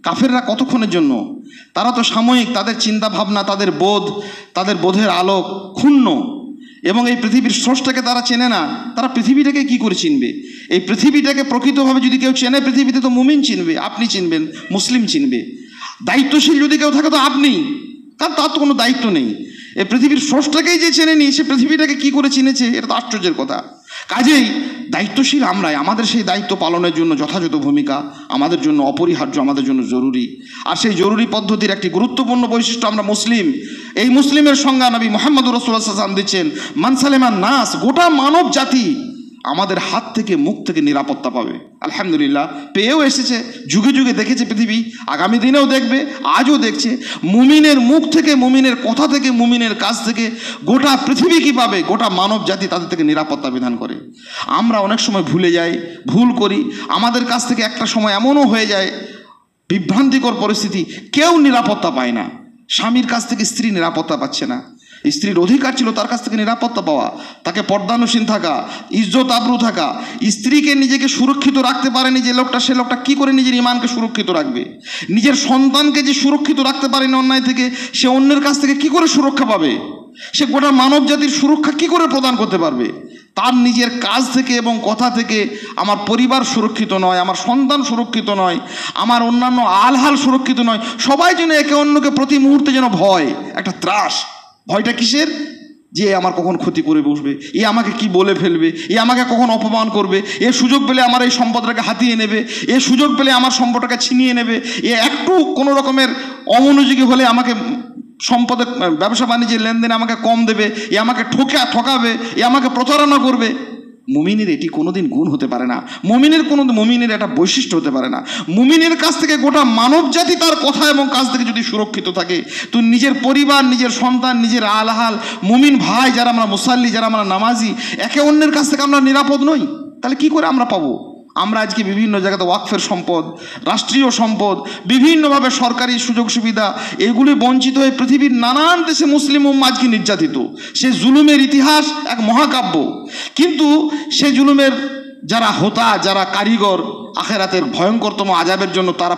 কাফেররা কতক্ষণের জন্য? তারা তো সাময়িক, তাদের চিন্তা ভাবনা, তাদের বোধ, তাদের বোধের আলোক ক্ষুণ্ণ, এবং এই পৃথিবীর স্রষ্টাকে তারা চেনে না। তারা পৃথিবীটাকে কি করে চিনবে? এই পৃথিবীটাকে প্রকৃতভাবে যদি কেউ চেনে পৃথিবীতে, তো মুমিন চিনবে, আপনি চিনবেন, মুসলিম চিনবে। দায়িত্বশীল যদি কেউ থাকে তো আপনি, কারণ তার তো কোনো দায়িত্ব নেই। এই পৃথিবীর স্রষ্টাকেই যে চেনেনি, সে পৃথিবীটাকে কি করে চিনেছে? এটা তো আশ্চর্যের কথা। কাজেই দায়িত্বশীল আমরাই। আমাদের সেই দায়িত্ব পালনের জন্য যথাযথ ভূমিকা আমাদের জন্য অপরিহার্য, আমাদের জন্য জরুরি। আর সেই জরুরি পদ্ধতির একটি গুরুত্বপূর্ণ বৈশিষ্ট্য আমরা মুসলিম। এই মুসলিমের সংজ্ঞা নবী মুহাম্মদুর রাসূলুল্লাহ সাল্লাল্লাহু আলাইহি ওয়াসাল্লাম দিচ্ছেন, মান সালামান নাস, গোটা মানব জাতি আমাদের হাত থেকে, মুখ থেকে নিরাপত্তা পাবে। আলহামদুলিল্লাহ, পেয়েও এসেছে, যুগে যুগে দেখেছে পৃথিবী, আগামী দিনেও দেখবে, আজও দেখছে। মুমিনের মুখ থেকে, মুমিনের কথা থেকে, মুমিনের কাছ থেকে গোটা পৃথিবী কী পাবে? গোটা মানব জাতি তাদের থেকে নিরাপত্তা বিধান করে। আমরা অনেক সময় ভুলে যাই, ভুল করি। আমাদের কাছ থেকে একটা সময় এমনও হয়ে যায়, বিভ্রান্তিকর পরিস্থিতি, কেউ নিরাপত্তা পায় না। স্বামীর কাছ থেকে স্ত্রী নিরাপত্তা পাচ্ছে না। স্ত্রীর অধিকার ছিল তার কাছ থেকে নিরাপত্তা পাওয়া, তাকে পর্দানুসীন থাকা, ইজ্জত আবরু থাকা। স্ত্রীকে নিজেকে সুরক্ষিত রাখতে পারেনি যে লোকটা, সে লোকটা কী করে নিজের ইমানকে সুরক্ষিত রাখবে? নিজের সন্তানকে যে সুরক্ষিত রাখতে পারেনি অন্যায় থেকে, সে অন্যের কাছ থেকে কী করে সুরক্ষা পাবে? সে গোটা মানব জাতির সুরক্ষা কী করে প্রদান করতে পারবে? তার নিজের কাজ থেকে এবং কথা থেকে আমার পরিবার সুরক্ষিত নয়, আমার সন্তান সুরক্ষিত নয়, আমার অন্যান্য আলহাল সুরক্ষিত নয়। সবাই যেন একে অন্যকে প্রতি মুহূর্তে যেন ভয়, একটা ত্রাস। ভয়টা কিসের? যে আমার কখন ক্ষতি করে বসবে, এ আমাকে কি বলে ফেলবে, এ আমাকে কখন অপমান করবে, এ সুযোগ পেলে আমার এই সম্পদটাকে হাতিয়ে নেবে, এ সুযোগ পেলে আমার সম্পদটাকে ছিনিয়ে নেবে, এ একটু কোনো রকমের অমনোযোগী হলে আমাকে সম্পদের ব্যবসা বাণিজ্যের লেনদেনে আমাকে কম দেবে, এ আমাকে ঠকাবে, এ আমাকে প্রতারণা করবে। মুমিনের এটি কোনোদিন গুণ হতে পারে না। মুমিনের একটা বৈশিষ্ট্য হতে পারে না। মুমিনের কাছ থেকে গোটা মানব জাতি তার কথা এবং কাজ থেকে যদি সুরক্ষিত থাকে, তো নিজের পরিবার, নিজের সন্তান, নিজের আলহাল, মুমিন ভাই যারা আমরা মুসাল্লি, যারা আমরা নামাজি, একে অন্যের কাছ থেকে আমরা নিরাপদ নই। তাহলে কি করে আমরা পাবো? আমরা আজকে বিভিন্ন জায়গাতে ওয়াকফের সম্পদ, রাষ্ট্রীয় সম্পদ, বিভিন্নভাবে সরকারি সুযোগ সুবিধা, এগুলি বঞ্চিত হয়ে পৃথিবীর নানান দেশে মুসলিম উম্মাহ আজকে নির্যাতিত। সে জুলুমের ইতিহাস এক মহাকাব্য। কিন্তু সে জুলুমের যারা হোতা, যারা কারিগর, আখেরাতের ভয়ঙ্করতম আযাবের জন্য তারা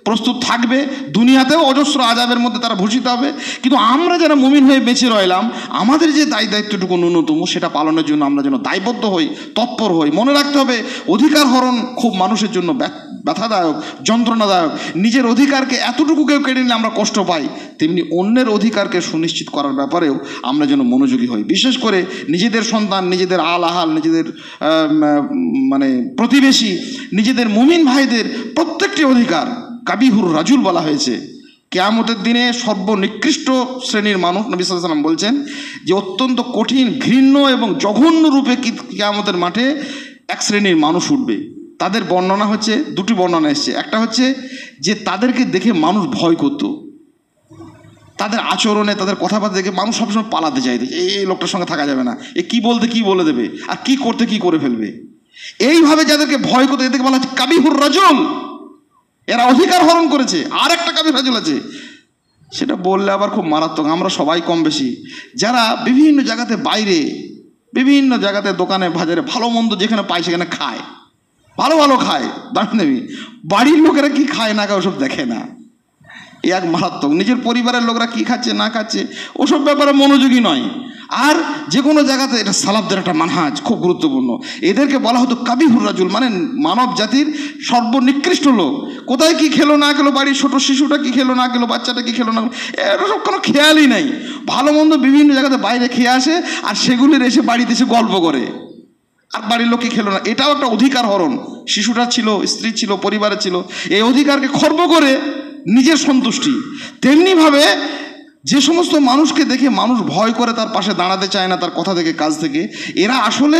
প্রস্তুত থাকবে। দুনিয়াতেও অজস্র আযাবের মধ্যে তারা ভূষিত হবে। কিন্তু আমরা যারা মুমিন হয়ে বেঁচে রইলাম, আমাদের যে দায়িত্বটুকু ন্যূনতম, সেটা পালনের জন্য আমরা যেন দায়বদ্ধ হই, তৎপর হই। মনে রাখতে হবে, অধিকার হরণ খুব মানুষের জন্য ব্যথাদায়ক, যন্ত্রণাদায়ক। নিজের অধিকারকে এতটুকু কেউ কেড়ে নিলে আমরা কষ্ট পাই, তেমনি অন্যের অধিকারকে সুনিশ্চিত করার ব্যাপারেও আমরা যেন মনোযোগী হই। বিশেষ করে নিজেদের সন্তান, নিজেদের আলহাল, নিজেদের প্রতিবেশী, নিজেদের মুমিন ভাইদের প্রত্যেকটি অধিকার কাবিহুর রাজুল বলা হয়েছে। কিয়ামতের দিনে সর্বনিকৃষ্ট শ্রেণীর মানুষ, নবী সাল্লাল্লাহু আলাইহি ওয়াসাল্লাম বলছেন যে অত্যন্ত কঠিন, ঘৃণ্য এবং জঘন্য রূপে কিয়ামতের মাঠে এক শ্রেণীর মানুষ উঠবে। তাদের বর্ণনা হচ্ছে, দুটি বর্ণনা এসছে। একটা হচ্ছে যে তাদেরকে দেখে মানুষ ভয় করত, তাদের আচরণে, তাদের কথাবার্তা দেখে মানুষ সবসময় পালাতে চাইতে, এই লোকটার সঙ্গে থাকা যাবে না, এ কি বলতে কি বলে দেবে, আর কি করতে কি করে ফেলবে। এইভাবে যাদেরকে ভয় করতে, এদেরকে বলা হচ্ছে কাবিহুর রাজুল। এরা অধিকার হরণ করেছে। আর একটা কাবির রাজুল আছে, সেটা বললে আবার খুব মারাত্মক। আমরা সবাই কম বেশি যারা বিভিন্ন জায়গাতে, বাইরে বিভিন্ন জায়গাতে, দোকানে বাজারে ভালো মন্দ যেখানে পায় সেখানে খায়, ভালো খায়, দামি দামি। বাড়ির লোকেরা কি খায় না খায় ওসব দেখে না। এক মারাত্মক। নিজের পরিবারের লোকরা কি খাচ্ছে না খাচ্ছে ওসব ব্যাপারে মনোযোগী নয়। আর যে কোনো জায়গাতে, এটা সালাফদের একটা মানহাজ, খুব গুরুত্বপূর্ণ। এদেরকে বলা হতো কাবিহুর রাজুল, মানে মানব জাতির সর্বনিকৃষ্ট লোক। কোথায় কি খেলো না খেলো, বাড়ির ছোট শিশুটা কি খেলো না খেলো, বাচ্চাটা কি খেলো না খেলো, এসব কোনো খেয়ালই নাই। ভালো মন্দ বিভিন্ন জায়গাতে বাইরে খেয়ে আসে, আর সেগুলির এসে বাড়িতে এসে গল্প করে, আর বাড়ির লোক কি খেলো না। এটাও একটা অধিকার হরণ। শিশুটা ছিল, স্ত্রী ছিল, পরিবারে ছিল, এই অধিকারকে খর্ব করে নিজের সন্তুষ্টি। তেমনিভাবে যে সমস্ত মানুষকে দেখে মানুষ ভয় করে, তার পাশে দাঁড়াতে চায় না, তার কথা থেকে কাজ থেকে, এরা আসলে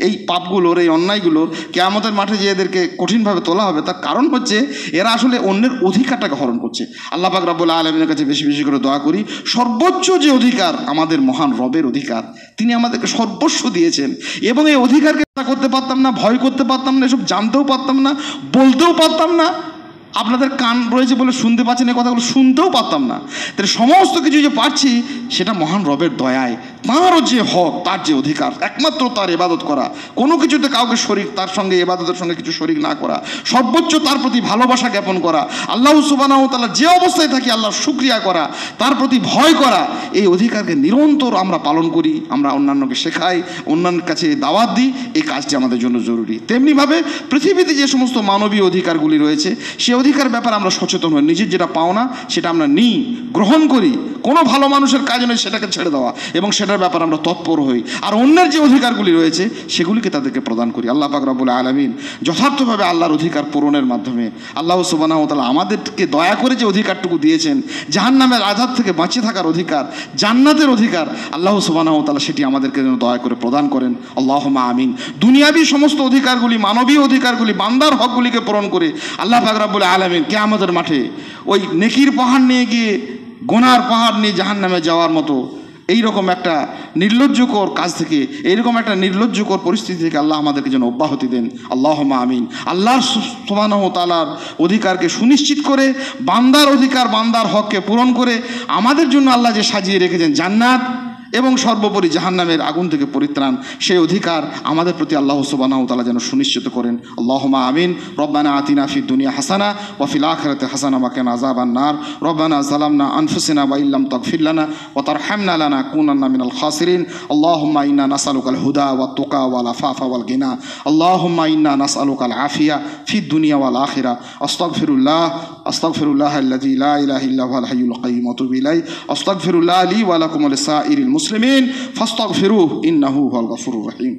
এই পাপগুলোর, এই অন্যায়গুলোর কিয়ামতের মাঠে যে এদেরকে কঠিনভাবে তোলা হবে, তার কারণ হচ্ছে এরা আসলে অন্যের অধিকারটাকে হরণ করছে। আল্লাহ পাক রব্বুল আলামিনের কাছে বেশি বেশি করে দোয়া করি, সর্বোচ্চ যে অধিকার আমাদের মহান রবের অধিকার, তিনি আমাদেরকে সর্বস্ব দিয়েছেন, এবং এই অধিকারকে করতে পারতাম না, ভয় করতে পারতাম না, এসব জানতেও পারতাম না, বলতেও পারতাম না। আপনাদের কান রয়েছে বলে শুনতে পাচ্ছেন, এই কথাগুলো শুনতেও পারতাম না। তাহলে সমস্ত কিছু যে পাচ্ছি, সেটা মহান রবের দয়ায়। তাঁরও যে হক, তার যে অধিকার, একমাত্র তার ইবাদত করা, কোনো কিছুতে কাউকে শরীক, তার সঙ্গে ইবাদতের সঙ্গে কিছু শরীক না করা, সর্বোচ্চ তার প্রতি ভালোবাসা জ্ঞাপন করা, আল্লাহ সুবহানাহু ওয়া তাআলা যে অবস্থায় থাকি আল্লাহর শুকরিয়া করা, তার প্রতি ভয় করা, এই অধিকারকে নিরন্তর আমরা পালন করি, আমরা অন্যান্যকে শেখাই, অন্যান্যের কাছে দাওয়াত দিই। এই কাজটি আমাদের জন্য জরুরি। তেমনিভাবে পৃথিবীতে যে সমস্ত মানবীয় অধিকারগুলি রয়েছে, সে অধিকার ব্যাপারে আমরা সচেতন হই। নিজের যেটা পাওনা সেটা আমরা নিই, গ্রহণ করি। কোনো ভালো মানুষের কাজ নয় সেটাকে ছেড়ে দেওয়া, এবং সেটার ব্যাপারে আমরা তৎপর হই। আর অন্যের যে অধিকারগুলি রয়েছে সেগুলিকে তাদেরকে প্রদান করি। আল্লাহ পাক রব্বুল আলামিন যথার্থভাবে আল্লাহর অধিকার পূরণের মাধ্যমে আল্লাহ সুবহানাহু ওয়া তাআলা আমাদেরকে দয়া করে যে অধিকারটুকু দিয়েছেন, জাহান্নামের আযাব থেকে বাঁচিয়ে থাকার অধিকার, জান্নাতের অধিকার, আল্লাহ সুবহানাহু ওয়া তাআলা সেটি আমাদেরকে যেন দয়া করে প্রদান করেন। আল্লাহুম্মা আমিন। দুনিয়াবী সমস্ত অধিকারগুলি, মানবীয় অধিকারগুলি, বান্দার হকগুলিকে পূরণ করে আল্লাহ পাক রব্বুল আলামিন কিয়ামতের মাঠে ওই নেকির পাহাড় নিয়ে গিয়ে গুনার পাহাড় নিয়ে জাহান্নামে যাওয়ার মতো এইরকম একটা নির্লজ্জকর কাজ থেকে, এইরকম একটা নির্লজ্জকর পরিস্থিতি থেকে আল্লাহ আমাদেরকে যেন অব্যাহতি দেন। আল্লাহুম্মা আমিন। আল্লাহ সুবহানাহু ওয়া তাআলার অধিকারকে সুনিশ্চিত করে, বান্দার অধিকার, বান্দার হককে পূরণ করে আমাদের জন্য আল্লাহ যে সাজিয়ে রেখেছেন জান্নাত, এবং সর্বোপরি জাহান্নামের আগুন থেকে পরিত্রাণ, সেই অধিকার আমাদের প্রতি আল্লাহ সুবহানাহু ওয়া তাআলা যেন সুনিশ্চিত করেন। আল্লাহুম্মা আমিন। রব্বানা আতিনা ফিদ দুনিয়া হাসানা ওয়া ফিল আখিরাতি হাসানা ওয়া কিনা আযাবান নার। রব্বানা যালামনা আনফুসানা ওয়া ইল্লাম তাগফির লানা ওয়া তারহামনা লানাকুনান্না মিনাল খাসিরিন। আল্লাহুম্মা ইন্না নাসআলুকাল হুদা ওয়াত তুকা ওয়াল আফাফা ওয়াল গিনা। আল্লাহুম্মা ইন্না নাসআলুকাল আফিয়া ফিদ দুনিয়া ওয়াল আখিরা। আস্তাগফিরুল্লাহ আল্লাযী লা ইলাহা ইল্লা হুয়াল হাইয়ুল কাইয়্যুম ওয়া আতুবু ইলাইহি। আস্তাগফিরুল্লাহ লি ওয়া লাকুম ওয়া লিসাইরিল মুসলিমিন ফাস্তাগফিরুহু ইন্নাহু হুয়াল গফুরুর রহিম।